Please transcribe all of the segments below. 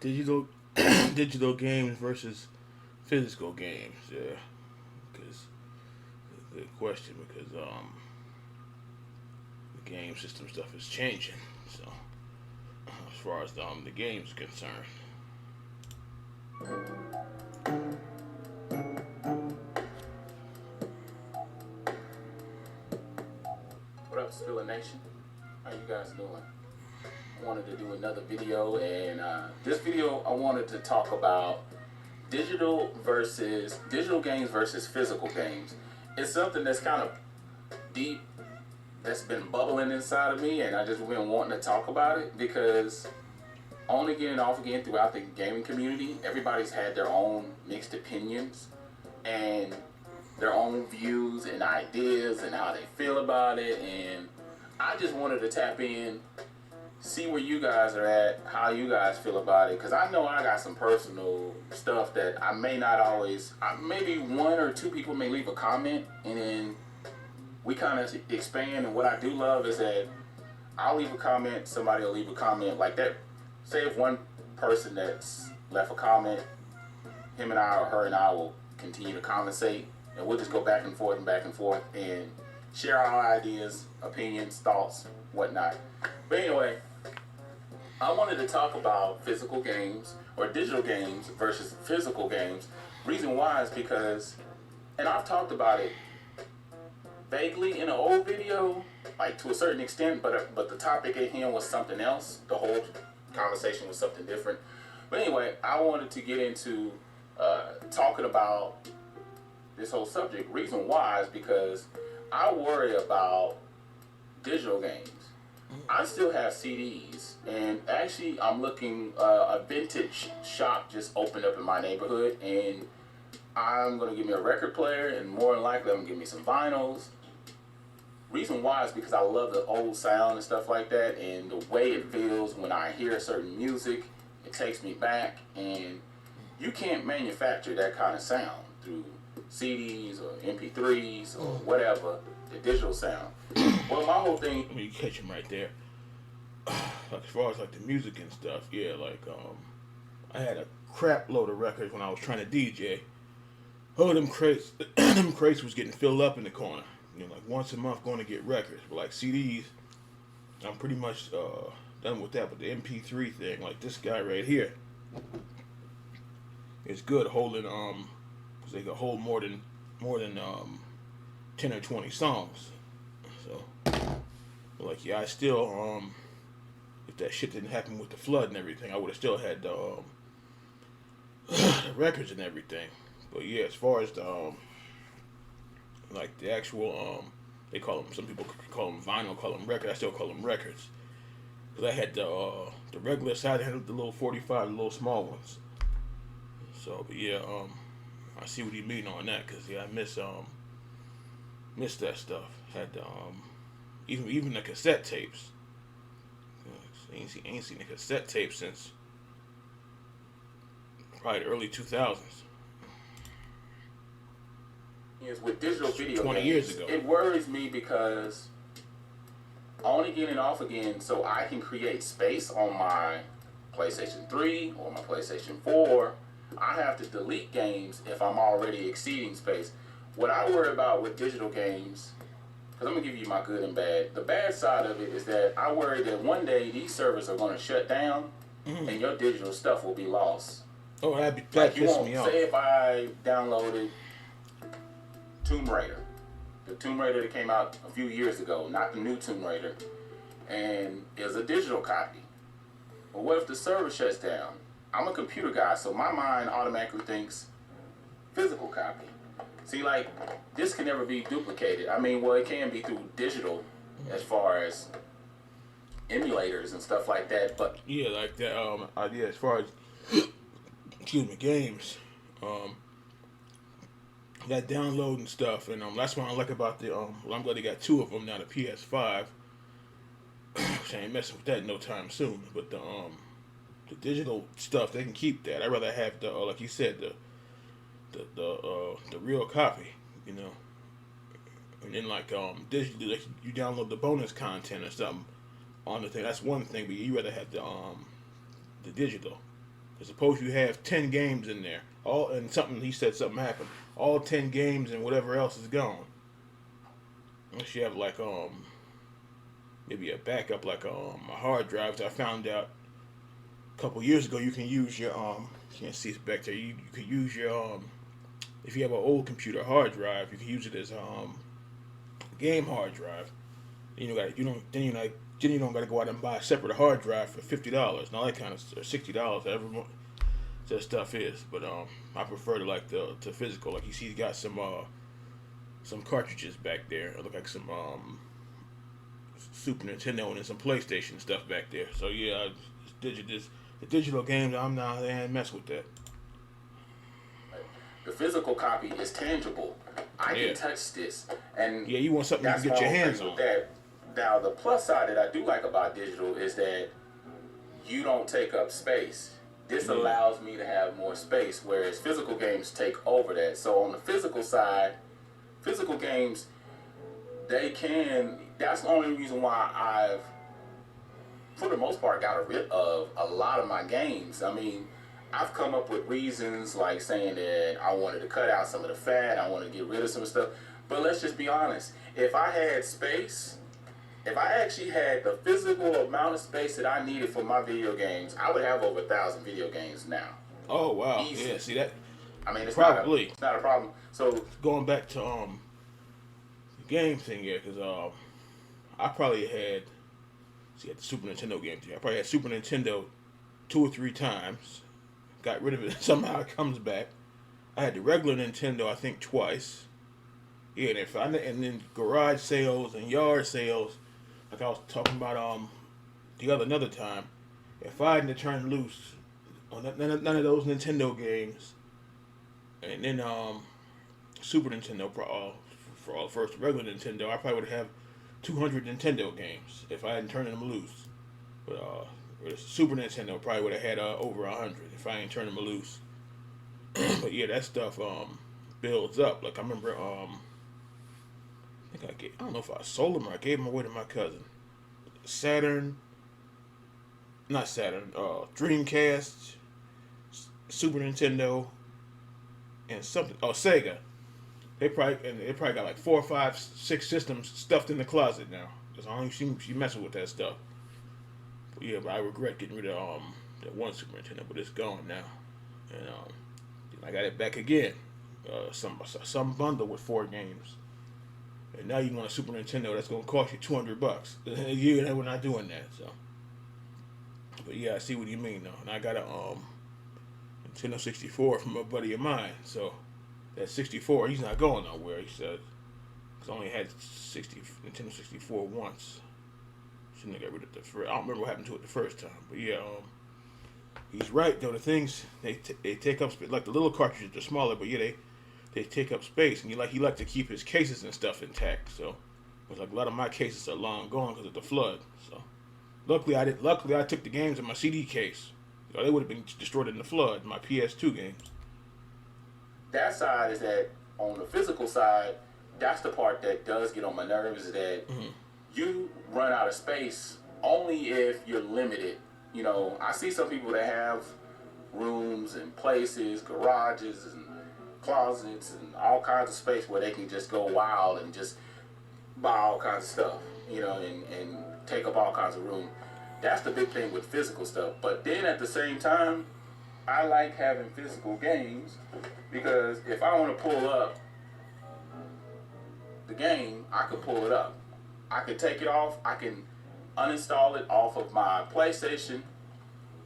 Digital digital games versus physical games. Yeah, because good question because the game system stuff is changing. So as far as the game's concerned, What up, Spiller Nation? How you guys doing? I wanted to do another video, and this video I wanted to talk about digital games versus physical games. It's something that's kind of deep, that's been bubbling inside of me, and I just been wanting to talk about it because on again and off again throughout the gaming community, everybody's had their own mixed opinions and their own views and ideas and how they feel about it. And I just wanted to tap in, see where you guys are at, how you guys feel about it, because I know I got some personal stuff that I may not always, maybe one or two people may leave a comment and then we kind of expand. And what I do love is that I'll leave a comment, somebody will leave a comment like that. Say if one person that's left a comment, him and I or her and I will continue to conversate, and we'll just go back and forth and share our ideas, opinions, thoughts, whatnot. But anyway, I wanted to talk about physical games or digital games versus physical games. Reason why is because, and I've talked about it vaguely in an old video, like to a certain extent, but the topic at hand was something else. The whole conversation was something different. But anyway, I wanted to get into talking about this whole subject. Reason why is because I worry about digital games. I still have CDs, and actually I'm looking, a vintage shop just opened up in my neighborhood, and I'm going to give me a record player, and more than likely I'm going to give me some vinyls. Reason why is because I love the old sound and stuff like that, and the way it feels when I hear certain music, it takes me back, and you can't manufacture that kind of sound through CDs or MP3s or whatever, the digital sound. Well, my whole thing... you catch him right there. Like as far as like the music and stuff, yeah, like I had a crap load of records when I was trying to DJ. Oh, them crates, them crates was getting filled up in the corner. You know, like once a month going to get records. But like CDs, I'm pretty much done with that. But the MP3 thing, like this guy right here, it's good holding because they can hold more than 10 or 20 songs. So, but like yeah, I still if that shit didn't happen with the flood and everything, I would have still had the records and everything. But yeah, as far as the like the actual they call them, some people call them vinyl, call them records. I still call them records because I had the regular side, I had the little 45, the little small ones. So, but yeah, I see what you mean on that because yeah, I miss that stuff. Had the even the cassette tapes. Ain't seen a cassette tape since probably the early 2000s. Is with digital video 20 games, years ago. it worries me because on again and off again, so I can create space on my PlayStation 3 or my PlayStation 4. I have to delete games if I'm already exceeding space. What I worry about with digital games, because I'm going to give you my good and bad. The bad side of it is that I worry that one day these servers are going to shut down and your digital stuff will be lost. Oh, that Like you pissed won't, me off. say if I downloaded Tomb Raider, the Tomb Raider that came out a few years ago, not the new Tomb Raider, and is a digital copy. But what if the server shuts down? I'm a computer guy, so my mind automatically thinks physical copy. See, like, this can never be duplicated. I mean, well, it can be through digital as far as emulators and stuff like that, but Yeah, like that. Yeah, as far as excuse me, games, that downloading stuff, and that's what I like about the well, I'm glad they got two of them now. The PS5, which I ain't messing with that no time soon. But the digital stuff, they can keep that. I'd rather have the like you said, the real copy, you know. And then like digitally, like you download the bonus content or something on the thing. That's one thing, but you rather have the digital. Suppose you have 10 games in there, all and something he said something happened. All 10 games and whatever else is gone. Unless you have like maybe a backup like a hard drive. So I found out a couple years ago you can use your you can't see it's back there. You could use your if you have an old computer hard drive, you can use it as a game hard drive. You don't got to go out and buy a separate hard drive for $50 and all that kind of stuff, $60, whatever that stuff is. But I prefer to like the physical. Like you see, he's got some cartridges back there. It look like some Super Nintendo and some PlayStation stuff back there. So yeah, the digital games, I'm not mess with that. The physical copy is tangible. I can touch this, and yeah, you want something you can get your hands on. That. Now, the plus side that I do like about digital is that you don't take up space. This allows me to have more space, whereas physical games take over that. So on the physical side, physical games, that's the only reason why I've, for the most part, got rid of a lot of my games. I mean, I've come up with reasons like saying that I wanted to cut out some of the fat, I want to get rid of some stuff. But let's just be honest. If I had space, if I actually had the physical amount of space that I needed for my video games, I would have over 1,000 video games now. Oh wow! Easy. Yeah, see that? I mean, it's probably it's not a problem. So going back to the game thing, yeah, because I probably had the Super Nintendo game thing. I probably had Super Nintendo 2 or 3 times. Got rid of it. Somehow it comes back. I had the regular Nintendo, I think, twice. Yeah, and then garage sales and yard sales. Like I was talking about another time, if I hadn't turned loose on none of those Nintendo games, and then Super Nintendo for first regular Nintendo, I probably would have 200 Nintendo games if I hadn't turned them loose. But with Super Nintendo, probably would have had over 100 if I ain't turned them loose. But yeah, that stuff builds up. Like I remember I don't know if I sold them or I gave them away to my cousin. Dreamcast, Super Nintendo, and something. Oh, Sega. They probably got like 4, 5, 6 systems stuffed in the closet now. Cause I don't see she messing with that stuff. But yeah, but I regret getting rid of that one Super Nintendo, but it's gone now. And I got it back again. Some bundle with 4 games. And now you want a Super Nintendo that's gonna cost you $200. Yeah, we're not doing that. So, but yeah, I see what you mean though. And I got a Nintendo 64 from a buddy of mine. So that 64, he's not going nowhere. He said, because I only had Nintendo 64 once. Shouldn't have got rid of the first. I don't remember what happened to it the first time. But yeah, he's right though. The things they take up space. Like the little cartridges are smaller, but yeah, they take up space, and he like to keep his cases and stuff intact. So, it's like a lot of my cases are long gone because of the flood. So, luckily I took the games in my CD case. They would have been destroyed in the flood. My PS2 games. That side is that on the physical side, that's the part that does get on my nerves. Is that you run out of space only if you're limited. You know, I see some people that have rooms and places, garages and closets and all kinds of space where they can just go wild and just buy all kinds of stuff, you know, and take up all kinds of room. That's the big thing with physical stuff. But then at the same time, I like having physical games because if I want to pull up the game, I can pull it up. I can take it off. I can uninstall it off of my PlayStation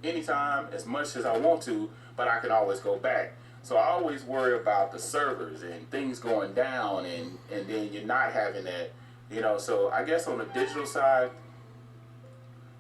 anytime, as much as I want to, but I can always go back. So I always worry about the servers and things going down, and then you're not having that, you know. So I guess on the digital side,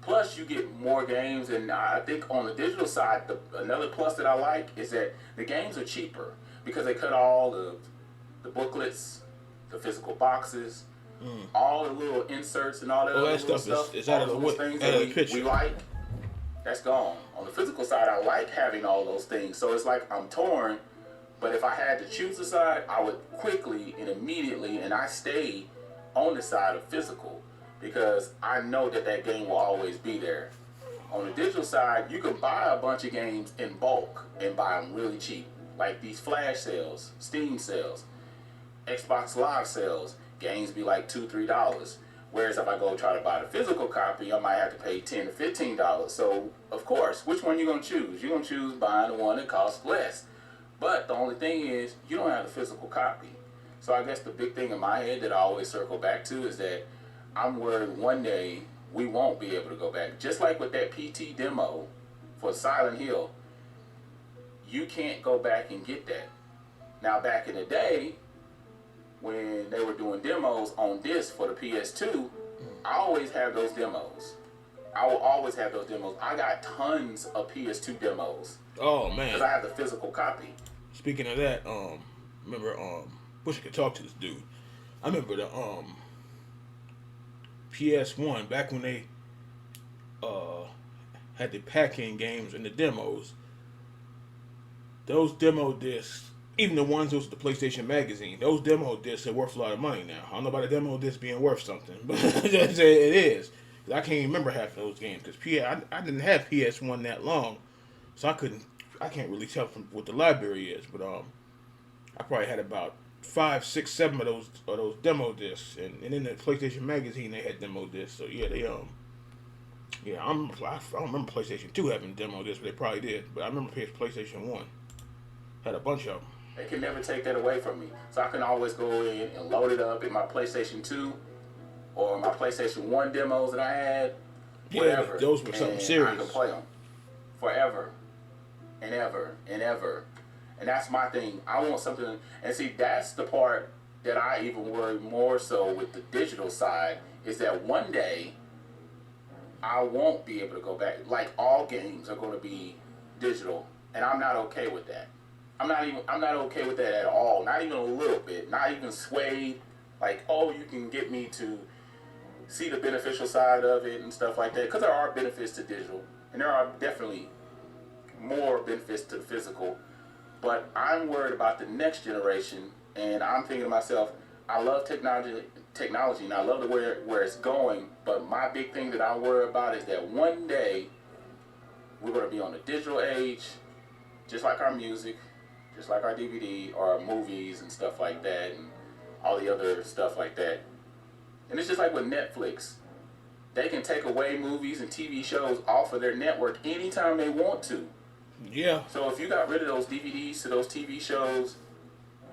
plus you get more games, and I think on the digital side, another plus that I like is that the games are cheaper because they cut all the booklets, the physical boxes, all the little inserts and all that other stuff. Is out of the things out of the that picture. we like. That's gone. On the physical side, I like having all those things. So it's like I'm torn, but if I had to choose a side, I would quickly and immediately, and I stay on the side of physical because I know that game will always be there. On the digital side, you can buy a bunch of games in bulk and buy them really cheap. Like these flash sales, Steam sales, Xbox Live sales, games be like $2, $3. Whereas if I go try to buy the physical copy, I might have to pay $10 to $15. So of course, which one you gonna choose? You're gonna choose buying the one that costs less. But the only thing is, you don't have the physical copy. So I guess the big thing in my head that I always circle back to is that I'm worried one day we won't be able to go back. Just like with that PT demo for Silent Hill, you can't go back and get that. Now back in the day, when they were doing demos on disc for the PS2, I always have those demos. I will always have those demos. I got tons of PS2 demos. Oh man. Because I have the physical copy. Speaking of that, remember, wish I could talk to this dude. I remember the PS1 back when they had the pack-in games and the demos. Those demo discs, even the ones that was the PlayStation Magazine, those demo discs are worth a lot of money now. I don't know about the demo disc being worth something, but it is. I can't even remember half of those games because I didn't have PS1 that long, so I can't really tell from what the library is. But I probably had about 5, 6, 7 of those demo discs, and in the PlayStation Magazine they had demo discs. So yeah, I don't remember PlayStation 2 having demo discs, but they probably did. But I remember PlayStation 1 had a bunch of them. They can never take that away from me. So I can always go in and load it up in my PlayStation 2 or my PlayStation 1 demos that I had. Whatever. Yeah, those were something serious. I can play them forever and ever and ever. And that's my thing. I want something. And see, that's the part that I even worry more so with the digital side is that one day I won't be able to go back. Like all games are going to be digital, and I'm not okay with that. I'm not okay with that at all. Not even a little bit. Not even swayed. Like, oh, you can get me to see the beneficial side of it and stuff like that. Because there are benefits to digital, and there are definitely more benefits to the physical. But I'm worried about the next generation, and I'm thinking to myself, I love technology, and I love the where it's going. But my big thing that I worry about is that one day we're going to be on the digital age, just like our music, just like our DVD or our movies and stuff like that, and all the other stuff like that. And it's just like with Netflix. They can take away movies and TV shows off of their network anytime they want to. Yeah. So if you got rid of those DVDs to those TV shows,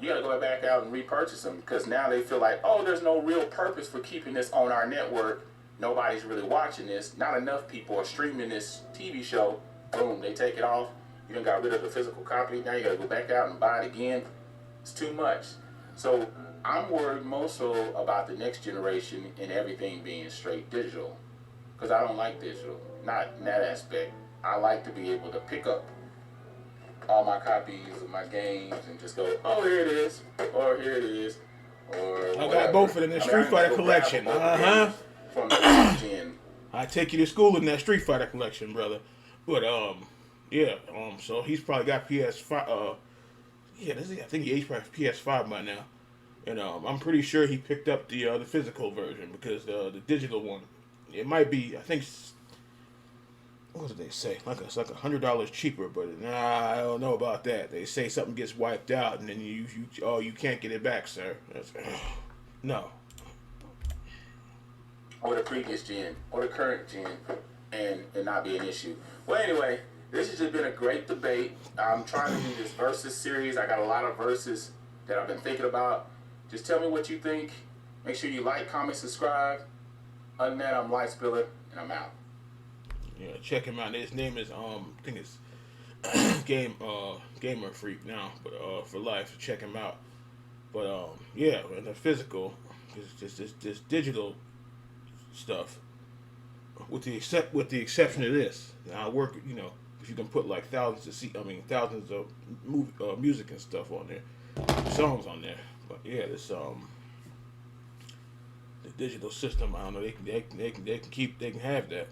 you got to go back out and repurchase them because now they feel like, oh, there's no real purpose for keeping this on our network. Nobody's really watching this. Not enough people are streaming this TV show. Boom, they take it off. You done got rid of the physical copy. Now you got to go back out and buy it again. It's too much. So I'm worried more so about the next generation and everything being straight digital because I don't like digital. Not in that aspect. I like to be able to pick up all my copies of my games and just go, oh, here it is, or here it is, or I got both of them in the Street Fighter collection. From the gen. I take you to school in that Street Fighter collection, brother. But so he's probably got PS5. I think he's probably PS5 by now, and I'm pretty sure he picked up the physical version because the digital one, it might be, I think. What did they say? It's like $100 cheaper, but I don't know about that. They say something gets wiped out, and then you can't get it back, sir. No. Or the previous gen, or the current gen, and not be an issue. Well, anyway, this has just been a great debate. I'm trying to do this versus series. I got a lot of verses that I've been thinking about. Just tell me what you think. Make sure you like, comment, subscribe. Other than that, I'm Light Spiller, and I'm out. Yeah, check him out. His name is I think it's Gamer Freak now, but for life, so check him out. But and the physical, this digital stuff, with the exception of this. Now I work, if you can put like thousands of music and stuff on there, songs on there. But yeah, this the digital system. I don't know. They can have that.